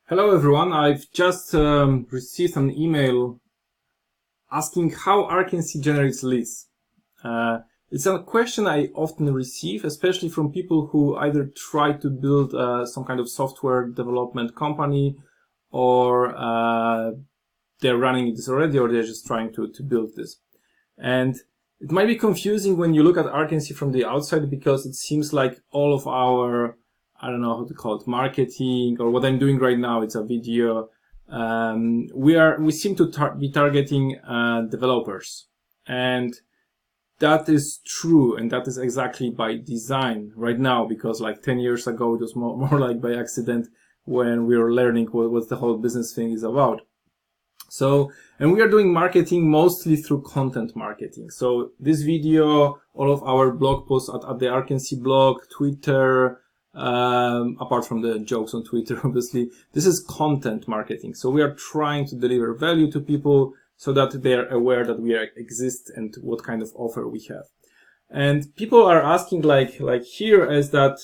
Hello everyone, I've just received an email asking how Arkency generates leads. It's a question I often receive, especially from people who either try to build some kind of software development company, or they're running this already, or they're just trying to build this. And it might be confusing when you look at Arkency from the outside, because it seems like all of our, I don't know how to call it, marketing, or what I'm doing right now, it's a video. We seem to be targeting developers, and that is true, and that is exactly by design right now, because like 10 years ago it was more like by accident when we were learning what the whole business thing is about. So, and we are doing marketing mostly through content marketing. So this video, all of our blog posts at the Arkency blog, Twitter, apart from the jokes on Twitter, obviously, this is content marketing. So we are trying to deliver value to people so that they are aware that we exist and what kind of offer we have. And people are asking, like here, is that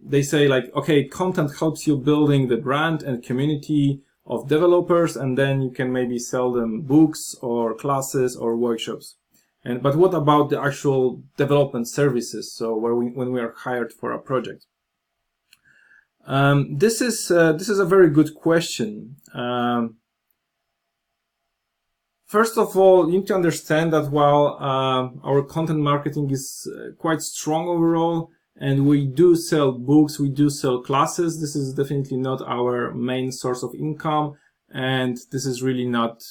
they say like, okay, content helps you building the brand and community of developers, and then you can maybe sell them books or classes or workshops. But what about the actual development services? So when we are hired for a project? This is a very good question. First of all, you need to understand that while our content marketing is quite strong overall, and we do sell books, we do sell classes, this is definitely not our main source of income, and this is really not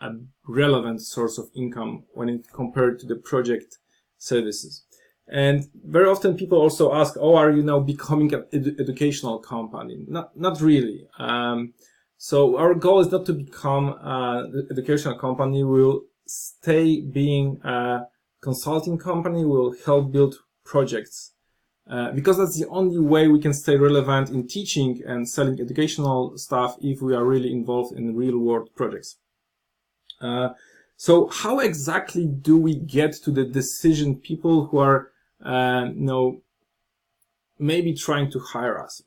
a relevant source of income when it compared to the project services. And very often people also ask, oh, are you now becoming an educational company? Not really. So our goal is not to become an educational company. We'll stay being a consulting company. We'll help build projects. Because that's the only way we can stay relevant in teaching and selling educational stuff if we are really involved in real-world projects. So how exactly do we get to the decision people who are, maybe trying to hire us?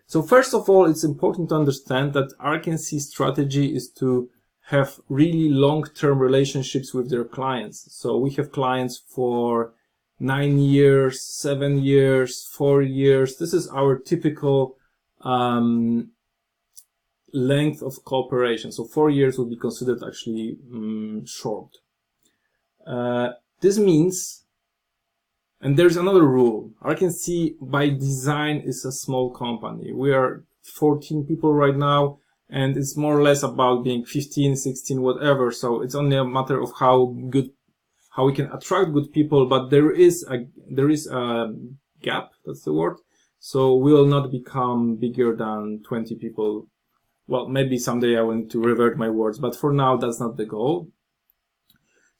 So first of all, it's important to understand that Arkency's strategy is to have really long-term relationships with their clients. So we have clients for 9 years, 7 years, 4 years. This is our typical length of cooperation. So 4 years would be considered actually short. This means, and there's another rule, Arkency by design is a small company. We are 14 people right now, and it's more or less about being 15, 16, whatever. So it's only a matter of how we can attract good people, but there is a gap, that's the word. So we will not become bigger than 20 people. Well, maybe someday I want to revert my words, but for now that's not the goal.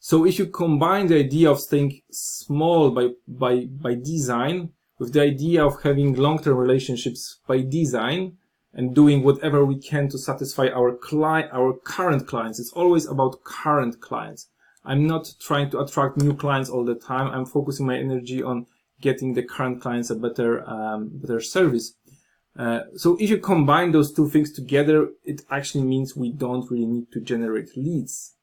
So if you combine the idea of staying small by design with the idea of having long-term relationships by design and doing whatever we can to satisfy our current clients, it's always about current clients. I'm not trying to attract new clients all the time. I'm focusing my energy on getting the current clients a better service. So if you combine those two things together, it actually means we don't really need to generate leads.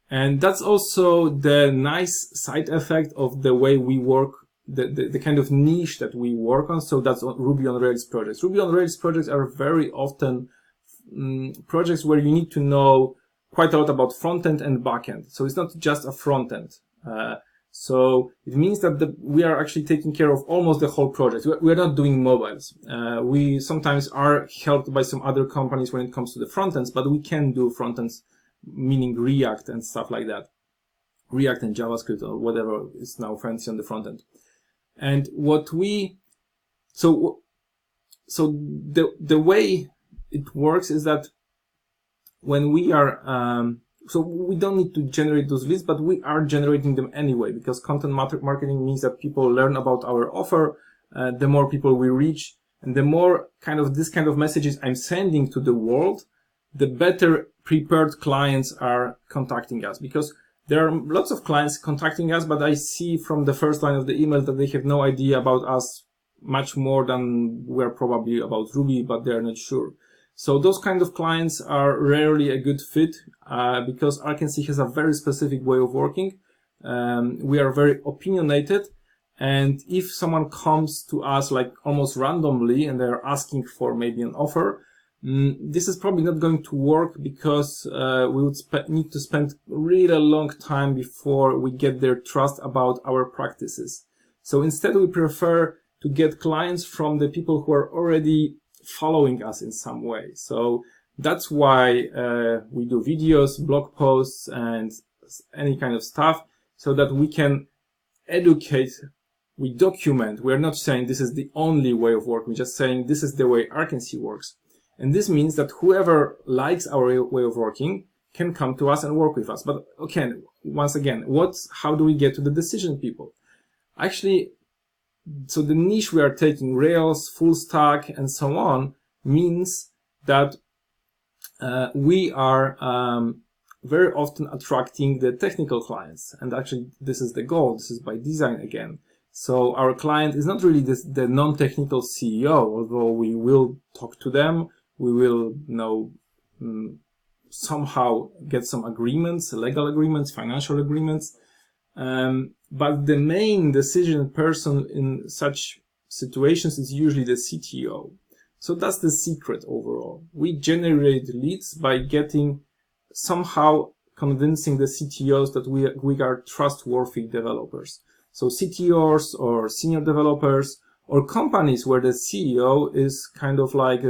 And that's also the nice side effect of the way we work, the kind of niche that we work on. So that's Ruby on Rails projects. Ruby on Rails projects are very often projects where you need to know quite a lot about front-end and back-end. So it's not just a front-end. So it means that we are actually taking care of almost the whole project. We're not doing mobiles. We sometimes are helped by some other companies when it comes to the front-ends, but we can do front-ends, meaning React and stuff like that. React and JavaScript or whatever is now fancy on the front-end. And so the way it works is that when we are, so we don't need to generate those leads, but we are generating them anyway, because content marketing means that people learn about our offer. The more people we reach, and the more this kind of messages I'm sending to the world, the better prepared clients are contacting us. Because there are lots of clients contacting us, but I see from the first line of the email that they have no idea about us much more than we're probably about Ruby, but they're not sure. So those kind of clients are rarely a good fit because Arkency has a very specific way of working. We are very opinionated, and if someone comes to us like almost randomly and they're asking for maybe an offer, this is probably not going to work because we would need to spend really a long time before we get their trust about our practices. So instead, we prefer to get clients from the people who are already following us in some way. So that's why we do videos, blog posts, and any kind of stuff, so that we can educate, we document. We're not saying this is the only way of working, we're just saying this is the way Arkency works. And this means that whoever likes our way of working can come to us and work with us. But okay, once again, how do we get to the decision people? Actually, so the niche we are taking, Rails, full stack, and so on, means that we are very often attracting the technical clients. And actually, this is the goal. This is by design again. So our client is not really the non-technical CEO, although we will talk to them. We will, somehow get some agreements, legal agreements, financial agreements. But the main decision person in such situations is usually the CTO. So that's the secret overall. We generate leads by somehow convincing the CTOs that we are trustworthy developers. So CTOs or senior developers or companies where the CEO is kind of like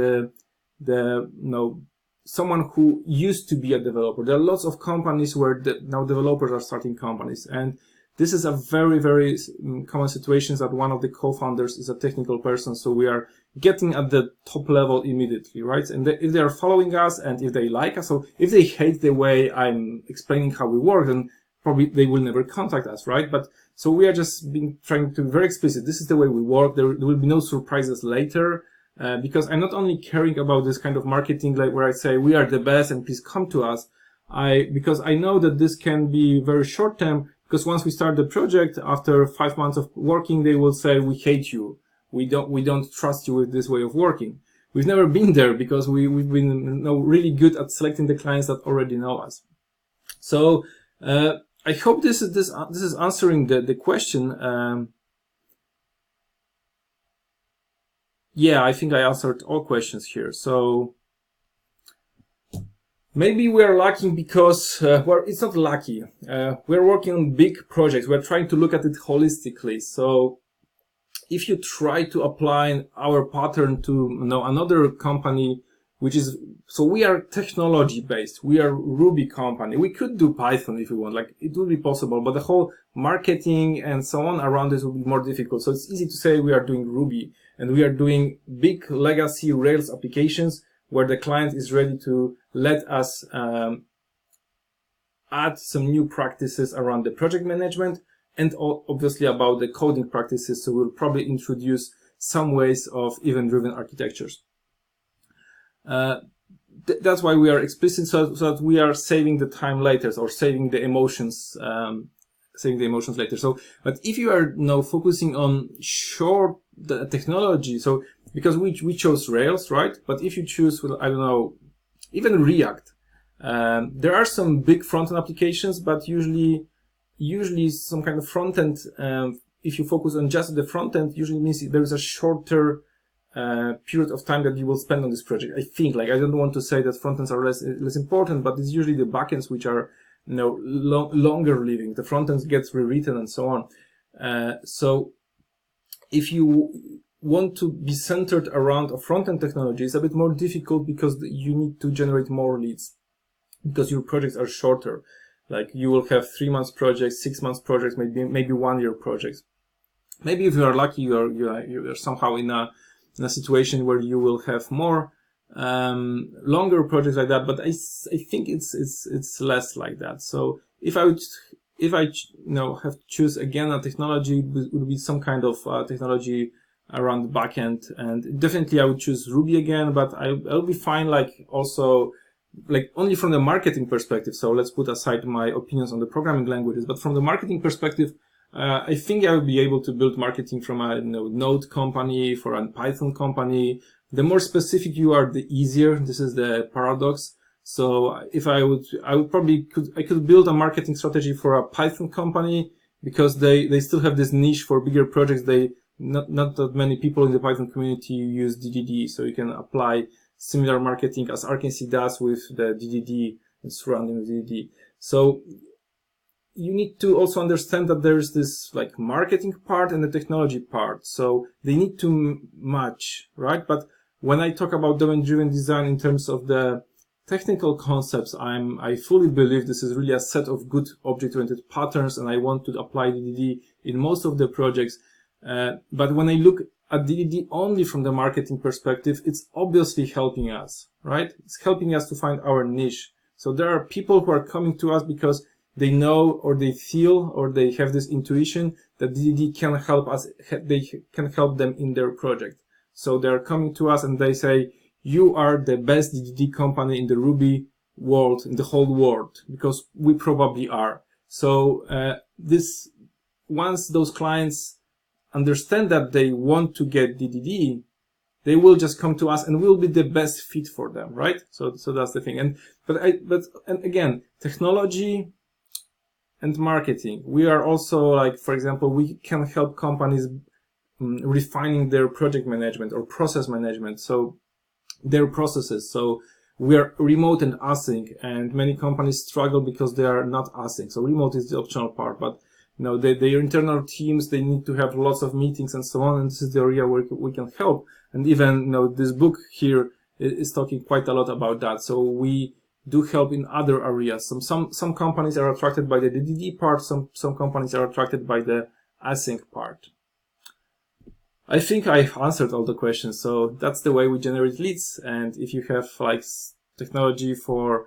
someone who used to be a developer. There are lots of companies where now developers are starting companies, and this is a very, very common situation that one of the co-founders is a technical person. So we are getting at the top level immediately, right? And if they are following us and if they like us, so if they hate the way I'm explaining how we work, then probably they will never contact us, right? But so we are just trying to be very explicit. This is the way we work. There will be no surprises later. Because I'm not only caring about this kind of marketing, like where I say we are the best and please come to us. Because I know that this can be very short term. Because once we start the project, after 5 months of working, they will say we hate you. We don't trust you with this way of working. We've never been there because we've been really good at selecting the clients that already know us. So I hope this is answering the question. Yeah, I think I answered all questions here. So maybe we are lucky because, well, it's not lucky. We're working on big projects. We're trying to look at it holistically. So if you try to apply our pattern to another company, so we are technology based. We are Ruby company. We could do Python if we want, like it would be possible, but the whole marketing and so on around this would be more difficult. So it's easy to say we are doing Ruby. And we are doing big legacy Rails applications where the client is ready to let us add some new practices around the project management and obviously about the coding practices. So we'll probably introduce some ways of event-driven architectures. That's why we are explicit, so that we are saving the time later or saving the emotions later. So, but if you are now focusing on the technology, so because we chose Rails, right? But if you choose, well, I don't know, even React, there are some big front-end applications, but usually some kind of front-end, if you focus on just the front-end, usually means there is a shorter period of time that you will spend on this project. I think, like, I don't want to say that front-ends are less important, but it's usually the backends which are longer living. The front ends gets rewritten and so on. So if you want to be centered around a front-end technology, it's a bit more difficult because you need to generate more leads because your projects are shorter. Like you will have 3 months projects, 6 months projects, maybe 1 year projects. Maybe if you are lucky, you're somehow in a situation where you will have more longer projects like that, but I think it's less like that. So if I have to choose again a technology, it would be some kind of technology around the backend, and definitely I would choose Ruby again, but I'll be fine also only from the marketing perspective. So let's put aside my opinions on the programming languages, but from the marketing perspective, I think I will be able to build marketing from a Node company, for a Python company. The more specific you are, the easier. This is the paradox. So if I could build a marketing strategy for a Python company, because they still have this niche for bigger projects. Not that many people in the Python community use DDD, so you can apply similar marketing as Arkency does with the DDD and surrounding with DDD. So you need to also understand that there's this like marketing part and the technology part. So they need to match, right? But when I talk about domain-driven design in terms of the technical concepts, I fully believe this is really a set of good object-oriented patterns, and I want to apply DDD in most of the projects. But when I look at DDD only from the marketing perspective, it's obviously helping us, right? It's helping us to find our niche. So there are people who are coming to us because they know, or they feel, or they have this intuition that DDD can help us, they can help them in their project. So they're coming to us and they say, you are the best DDD company in the Ruby world, in the whole world, because we probably are. So once those clients understand that they want to get DDD, they will just come to us and we'll be the best fit for them, right? So that's the thing. And again, technology and marketing. We are also, like, for example, we can help companies refining their project management or process management. So their processes. So we are remote and async, and many companies struggle because they are not async. So remote is the optional part, but their internal teams, they need to have lots of meetings and so on. And this is the area where we can help. And even, this book here is talking quite a lot about that. So we do help in other areas. Some companies are attracted by the DDD part. Some companies are attracted by the async part. I think I've answered all the questions. So that's the way we generate leads. And if you have like technology for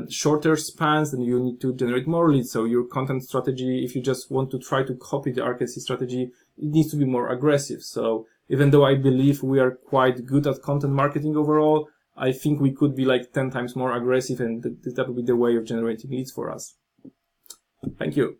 shorter spans, then you need to generate more leads. So your content strategy, if you just want to try to copy the Arkency strategy, it needs to be more aggressive. So even though I believe we are quite good at content marketing overall, I think we could be like 10 times more aggressive, and that would be the way of generating leads for us. Thank you.